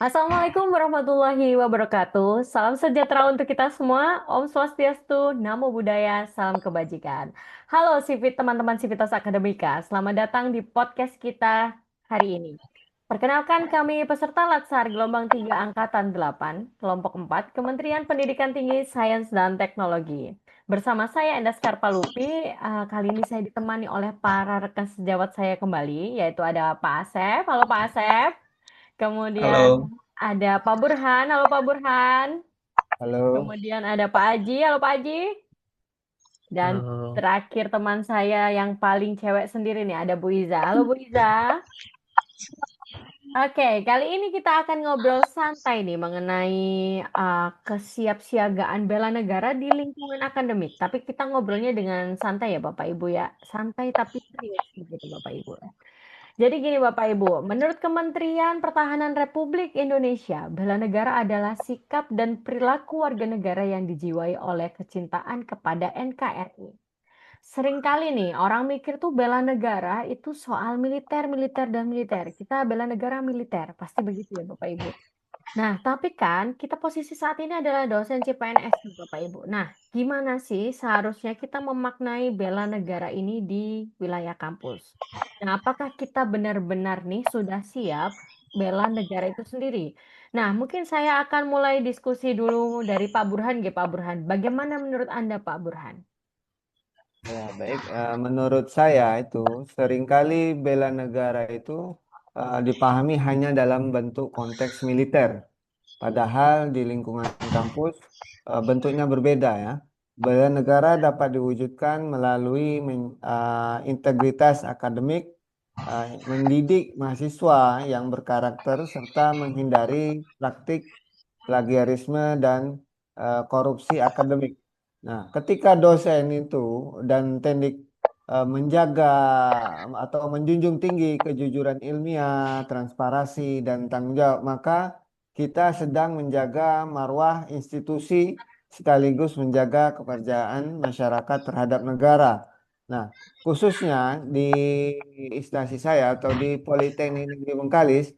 Assalamualaikum warahmatullahi wabarakatuh. Salam sejahtera untuk kita semua. Om Swastiastu, Namo Buddhaya, salam kebajikan. Halo teman-teman Sivitas Akademika. Selamat datang di podcast kita hari ini. Perkenalkan kami peserta Latsar Gelombang 3 Angkatan 8, Kelompok 4, Kementerian Pendidikan Tinggi, Sains dan Teknologi. Bersama saya Endas Karpalupi, kali ini saya ditemani oleh para rekan sejawat saya kembali, yaitu ada Pak Asep. Halo Pak Asep. Kemudian Halo, ada Pak Burhan, halo Pak Burhan. halo, Kemudian ada Pak Aji, halo Pak Aji. Dan halo. terakhir teman saya yang paling cewek sendiri nih, ada Bu Iza. Halo Bu Iza. Oke, kali ini kita akan ngobrol santai nih mengenai kesiapsiagaan bela negara di lingkungan akademik. Tapi kita ngobrolnya dengan santai ya Bapak Ibu ya. Santai tapi serius begitu Bapak Ibu. Jadi gini Bapak Ibu, menurut Kementerian Pertahanan Republik Indonesia, bela negara adalah sikap dan perilaku warga negara yang dijiwai oleh kecintaan kepada NKRI. Seringkali nih orang mikir tuh bela negara itu soal militer, militer dan militer. Kita bela negara militer, pasti begitu ya Bapak Ibu. Nah, tapi kan kita posisi saat ini adalah dosen CPNS nih, Bapak Ibu. Nah, gimana sih seharusnya kita memaknai bela negara ini di wilayah kampus? Nah, apakah kita benar-benar nih sudah siap bela negara itu sendiri? Nah, mungkin saya akan mulai diskusi dulu dari Pak Burhan, Pak Burhan. Bagaimana menurut Anda, Pak Burhan? Ya, baik. Menurut saya itu seringkali bela negara itu dipahami hanya dalam bentuk konteks militer. Padahal di lingkungan kampus bentuknya berbeda ya. Bela negara dapat diwujudkan melalui integritas akademik, mendidik mahasiswa yang berkarakter serta menghindari praktik plagiarisme dan korupsi akademik. Nah, ketika dosen itu dan teknik menjaga atau menjunjung tinggi kejujuran ilmiah, transparansi, dan tanggung jawab, maka kita sedang menjaga marwah institusi sekaligus menjaga kepercayaan masyarakat terhadap negara. Nah, khususnya di instansi saya atau di Politeknik Negeri Bengkalis,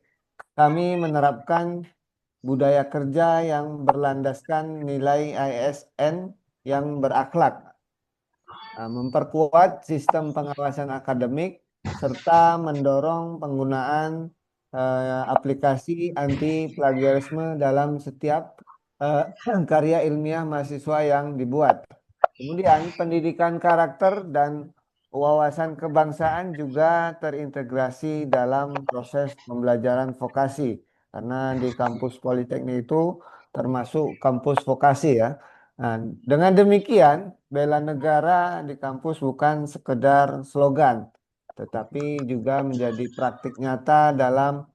kami menerapkan budaya kerja yang berlandaskan nilai ASN yang berakhlak, memperkuat sistem pengawasan akademik, serta mendorong penggunaan aplikasi anti plagiarisme dalam setiap eh, karya ilmiah mahasiswa yang dibuat. Kemudian pendidikan karakter dan wawasan kebangsaan juga terintegrasi dalam proses pembelajaran vokasi. Karena di kampus Politeknik itu termasuk kampus vokasi ya. Nah, dengan demikian, bela negara di kampus bukan sekedar slogan, tetapi juga menjadi praktik nyata dalam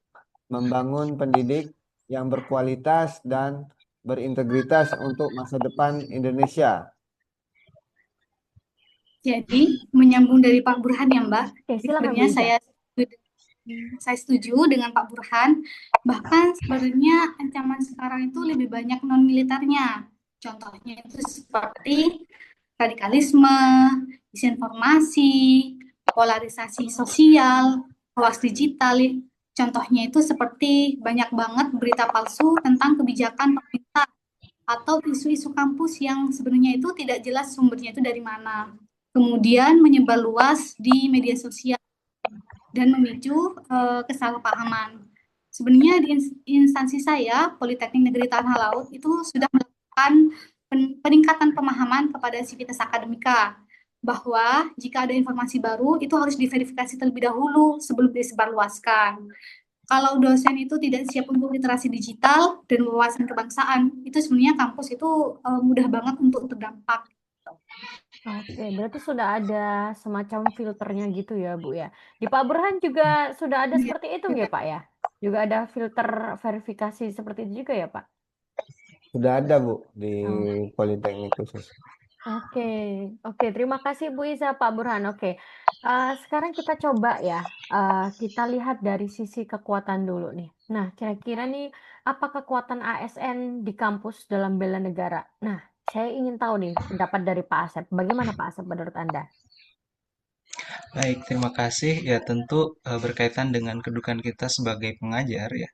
membangun pendidik yang berkualitas dan berintegritas untuk masa depan Indonesia. Jadi, menyambung dari Pak Burhan ya, Mbak. Oke, Jadi silakan Bu sebenarnya Iza. saya setuju dengan Pak Burhan. Bahkan sebenarnya ancaman sekarang itu lebih banyak non militernya. Contohnya itu seperti radikalisme, disinformasi, polarisasi sosial, hoax digital. Contohnya itu seperti banyak banget berita palsu tentang kebijakan pemerintah atau isu-isu kampus yang sebenarnya itu tidak jelas sumbernya itu dari mana. Kemudian menyebar luas di media sosial dan memicu kesalahpahaman. Sebenarnya di instansi saya, Politeknik Negeri Tanah Laut, itu sudah melakukan peningkatan pemahaman kepada sivitas akademika bahwa jika ada informasi baru itu harus diverifikasi terlebih dahulu sebelum disebarluaskan. Kalau dosen itu tidak siap untuk literasi digital dan wawasan kebangsaan, itu sebenarnya kampus itu mudah banget untuk terdampak. Oke, berarti sudah ada semacam filternya gitu ya, Bu ya. Di Pak Burhan juga sudah ada seperti itu nggak, Pak ya? Juga ada filter verifikasi seperti itu juga ya, Pak? Sudah ada, Bu, di Oh, Politeknik khusus. oke, oke. Terima kasih Bu Iza, Pak Burhan. Oke, sekarang kita coba ya, kita lihat dari sisi kekuatan dulu nih. Nah, kira-kira nih, apa kekuatan ASN di kampus dalam bela negara? Nah, saya ingin tahu nih pendapat dari Pak Asep. Bagaimana Pak Asep menurut Anda? Baik, terima kasih. Ya, tentu berkaitan dengan kedudukan kita sebagai pengajar ya.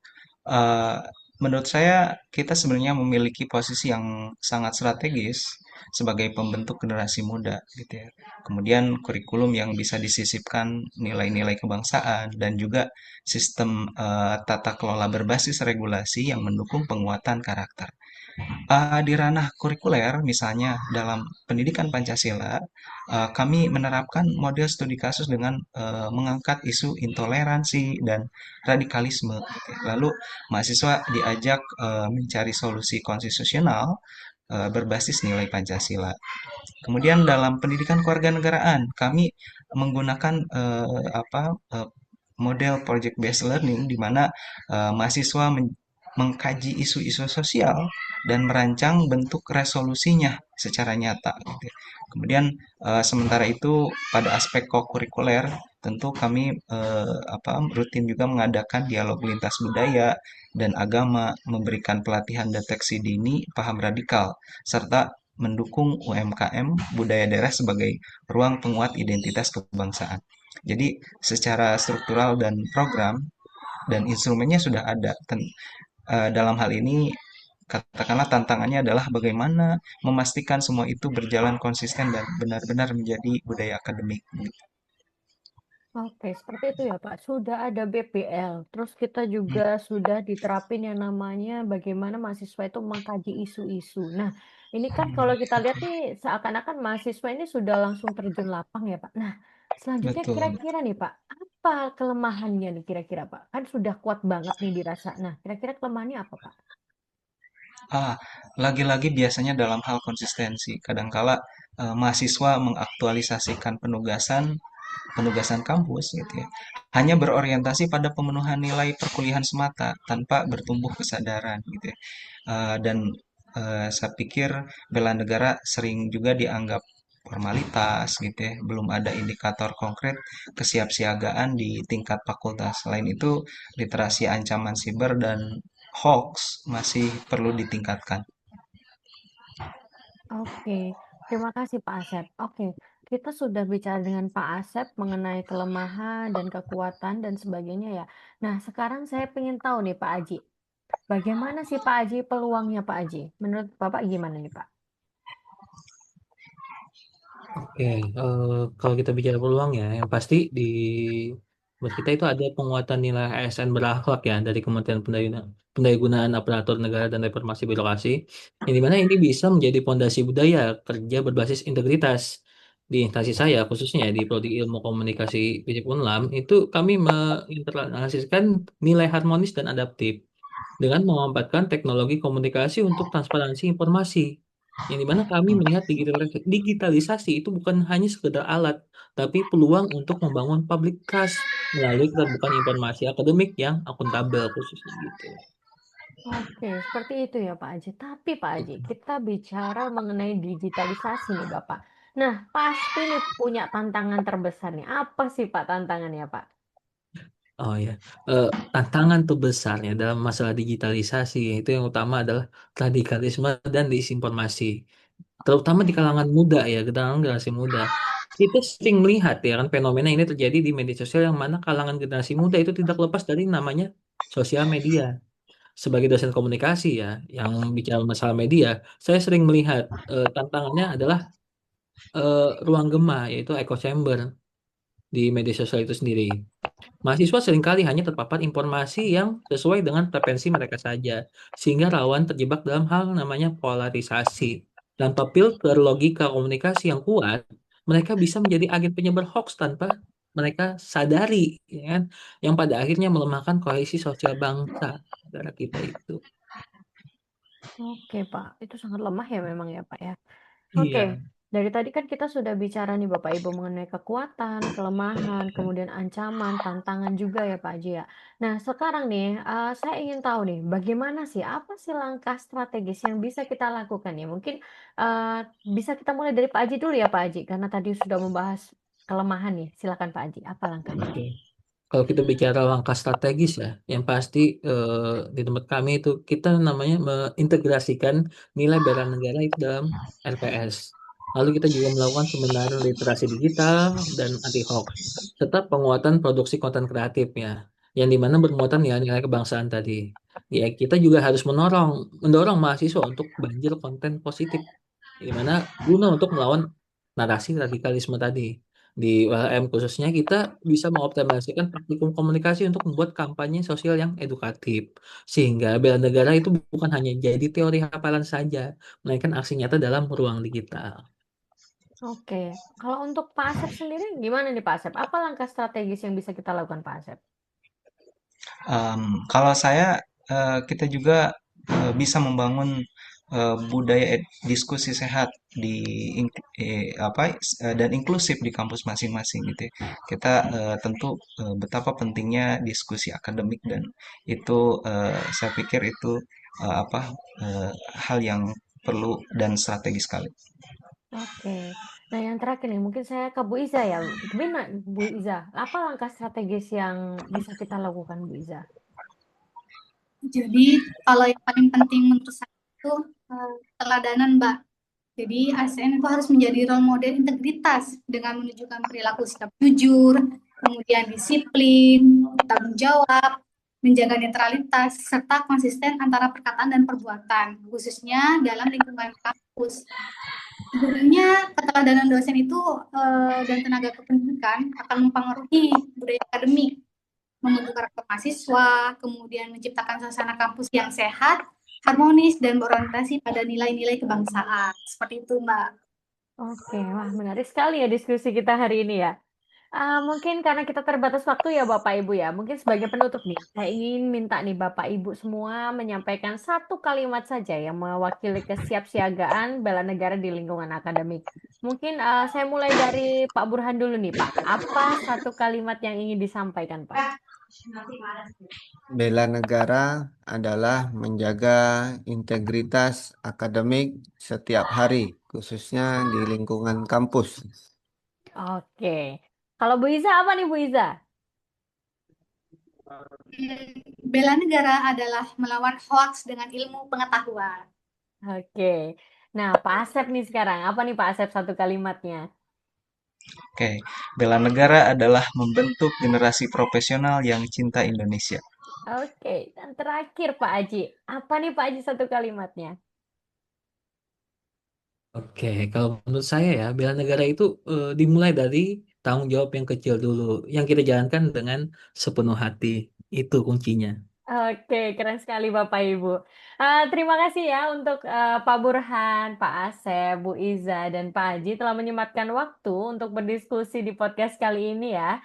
Eh, menurut saya kita sebenarnya memiliki posisi yang sangat strategis sebagai pembentuk generasi muda gitu ya. Kemudian kurikulum yang bisa disisipkan nilai-nilai kebangsaan dan juga sistem tata kelola berbasis regulasi yang mendukung penguatan karakter. Di ranah kurikuler, misalnya dalam pendidikan Pancasila, kami menerapkan model studi kasus dengan mengangkat isu intoleransi dan radikalisme. Gitu ya. Lalu mahasiswa diajak mencari solusi konstitusional berbasis nilai Pancasila. Kemudian dalam pendidikan kewarganegaraan, kami menggunakan model project based learning di mana mahasiswa mengkaji isu-isu sosial dan merancang bentuk resolusinya secara nyata gitu ya. Kemudian sementara itu pada aspek kokurikuler tentu kami rutin juga mengadakan dialog lintas budaya dan agama, memberikan pelatihan deteksi dini paham radikal serta mendukung UMKM budaya daerah sebagai ruang penguat identitas kebangsaan. Jadi secara struktural dan program dan instrumennya sudah ada. Dalam hal ini katakanlah tantangannya adalah bagaimana memastikan semua itu berjalan konsisten dan benar-benar menjadi budaya akademik. Oke, seperti itu ya Pak. Sudah ada BPL, terus kita juga sudah diterapin yang namanya bagaimana mahasiswa itu mengkaji isu-isu. Nah, ini kan kalau kita lihat nih seakan-akan mahasiswa ini sudah langsung terjun lapang ya Pak. Nah, selanjutnya Betul. kira-kira nih Pak, apa kelemahannya nih kira-kira Pak? Kan sudah kuat banget nih dirasa. Nah, kira-kira kelemahannya apa Pak? Ah, Lagi-lagi biasanya dalam hal konsistensi. Kadangkala mahasiswa mengaktualisasikan penugasan penugasan kampus gitu ya, hanya berorientasi pada pemenuhan nilai perkuliahan semata tanpa bertumbuh kesadaran gitu ya. Dan saya pikir bela negara sering juga dianggap formalitas gitu ya, belum ada indikator konkret kesiapsiagaan di tingkat fakultas. Selain itu, literasi ancaman siber dan hoax masih perlu ditingkatkan. Oke, terima kasih Pak Asep. Oke, kita sudah bicara dengan Pak Asep mengenai kelemahan dan kekuatan dan sebagainya ya. Nah, sekarang saya ingin tahu nih Pak Aji, bagaimana sih Pak Aji peluangnya Pak Aji? Menurut Bapak gimana nih Pak? Oke, kalau kita bicara peluang ya, yang pasti di buat kita itu ada penguatan nilai ASN berakhlak ya dari Kementerian Pendayagunaan Aparatur Negara dan Reformasi Birokrasi, yang dimana ini bisa menjadi fondasi budaya kerja berbasis integritas. Di instansi saya, khususnya di Prodi Ilmu Komunikasi Fisip Unlam, itu kami menginternalisasikan nilai harmonis dan adaptif dengan memanfaatkan teknologi komunikasi untuk transparansi informasi. Yang dimana kami melihat digitalisasi itu bukan hanya sekedar alat, tapi peluang untuk membangun public trust melalui keterbukaan informasi akademik yang akuntabel khususnya gitu. Oke, seperti itu ya Pak Aji. Tapi Pak Aji, kita bicara mengenai digitalisasi nih Bapak. Nah, pasti nih punya tantangan terbesar nih. Apa sih Pak tantangannya Pak? Oh ya, tantangan terbesarnya dalam masalah digitalisasi itu yang utama adalah radikalisme dan disinformasi, terutama di kalangan muda ya, kalangan generasi muda. Kita sering melihat ya kan fenomena ini terjadi di media sosial yang mana kalangan generasi muda itu tidak lepas dari namanya sosial media. Sebagai dosen komunikasi ya, yang bicara masalah media, saya sering melihat tantangannya adalah ruang gema yaitu echo chamber di media sosial itu sendiri. Mahasiswa seringkali hanya terpapar informasi yang sesuai dengan preferensi mereka saja, sehingga rawan terjebak dalam hal namanya polarisasi. Tanpa filter logika komunikasi yang kuat, mereka bisa menjadi agen penyebar hoax tanpa mereka sadari, ya kan? Yang pada akhirnya melemahkan kohesi sosial bangsa negara kita itu. Oke Pak, itu sangat lemah ya memang ya Pak ya. Oke, Iya. dari tadi kan kita sudah bicara nih Bapak Ibu mengenai kekuatan, kelemahan, kemudian ancaman, tantangan juga ya Pak Haji ya. Nah, sekarang nih saya ingin tahu nih bagaimana sih apa sih langkah strategis yang bisa kita lakukan ya? Mungkin eh, bisa kita mulai dari Pak Haji dulu ya Pak Haji karena tadi sudah membahas kelemahan nih. Silakan Pak Haji, apa langkahnya? Oke. Kalau kita bicara langkah strategis ya, yang pasti di tempat kami itu kita namanya mengintegrasikan nilai bela negara itu dalam RPS. Lalu kita juga melakukan pembenahan literasi digital dan anti hoax, serta penguatan produksi konten kreatifnya. yang dimana bermuatan nilai-nilai kebangsaan tadi. Ya, kita juga harus mendorong mahasiswa untuk banjir konten positif, di mana guna untuk melawan narasi radikalisme tadi. Di ULM khususnya kita bisa mengoptimalisasikan praktikum komunikasi untuk membuat kampanye sosial yang edukatif. Sehingga bela negara itu bukan hanya jadi teori hafalan saja, melainkan aksi nyata dalam ruang digital. Oke, kalau untuk Pak Asep sendiri gimana nih Pak Asep? Apa langkah strategis yang bisa kita lakukan Pak Asep? Kalau saya, kita juga bisa membangun budaya diskusi sehat di dan inklusif di kampus masing-masing gitu ya. Kita tentu betapa pentingnya diskusi akademik dan itu saya pikir itu hal yang perlu dan strategis sekali. Oke, nah yang terakhir nih mungkin saya ke Bu Iza ya. Gimana Bu Iza? Apa langkah strategis yang bisa kita lakukan Bu Iza? Jadi kalau yang paling penting menurut saya itu teladanan, Mbak. Jadi ASN itu harus menjadi role model integritas dengan menunjukkan perilaku sikap jujur, kemudian disiplin, tanggung jawab, menjaga netralitas, serta konsisten antara perkataan dan perbuatan, khususnya dalam lingkungan kampus. Sebenarnya keteladanan dosen itu dan tenaga kependidikan akan mempengaruhi budaya akademik, membentuk karakter mahasiswa, kemudian menciptakan suasana kampus yang sehat, harmonis, dan berorientasi pada nilai-nilai kebangsaan. Seperti itu, Mbak. Oke, wah menarik sekali ya diskusi kita hari ini ya. Mungkin karena kita terbatas waktu ya Bapak Ibu ya. Mungkin sebagai penutup nih, saya ingin minta nih Bapak Ibu semua menyampaikan satu kalimat saja yang mewakili kesiapsiagaan bela negara di lingkungan akademik. Mungkin saya mulai dari Pak Burhan dulu nih Pak. Apa satu kalimat yang ingin disampaikan Pak? Bela negara adalah menjaga integritas akademik setiap hari, khususnya di lingkungan kampus. Oke. Kalau Bu Iza apa nih Bu Iza? Bela negara adalah melawan hoaks dengan ilmu pengetahuan. Oke. Nah, Pak Asep nih sekarang. Apa nih Pak Asep satu kalimatnya? Oke, bela negara adalah membentuk generasi profesional yang cinta Indonesia. Oke. Dan terakhir Pak Aji. Apa nih Pak Aji satu kalimatnya? Oke, kalau menurut saya ya, bela negara itu dimulai dari tanggung jawab yang kecil dulu, yang kita jalankan dengan sepenuh hati. Itu kuncinya. Oke, keren sekali Bapak Ibu. Terima kasih ya untuk Pak Burhan, Pak Asep, Bu Iza, dan Pak Haji telah menyempatkan waktu untuk berdiskusi di podcast kali ini ya.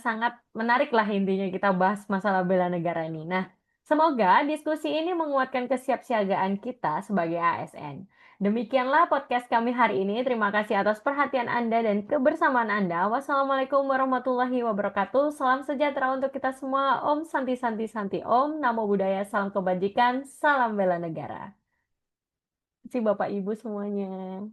Sangat menarik lah intinya kita bahas masalah bela negara ini. Nah, semoga diskusi ini menguatkan kesiapsiagaan kita sebagai ASN. Demikianlah podcast kami hari ini. Terima kasih atas perhatian Anda dan kebersamaan Anda. Wassalamualaikum warahmatullahi wabarakatuh. Salam sejahtera untuk kita semua. Om Santi Santi Santi Om. Namo Buddhaya, salam kebajikan, salam bela negara. Terima kasih Bapak Ibu semuanya.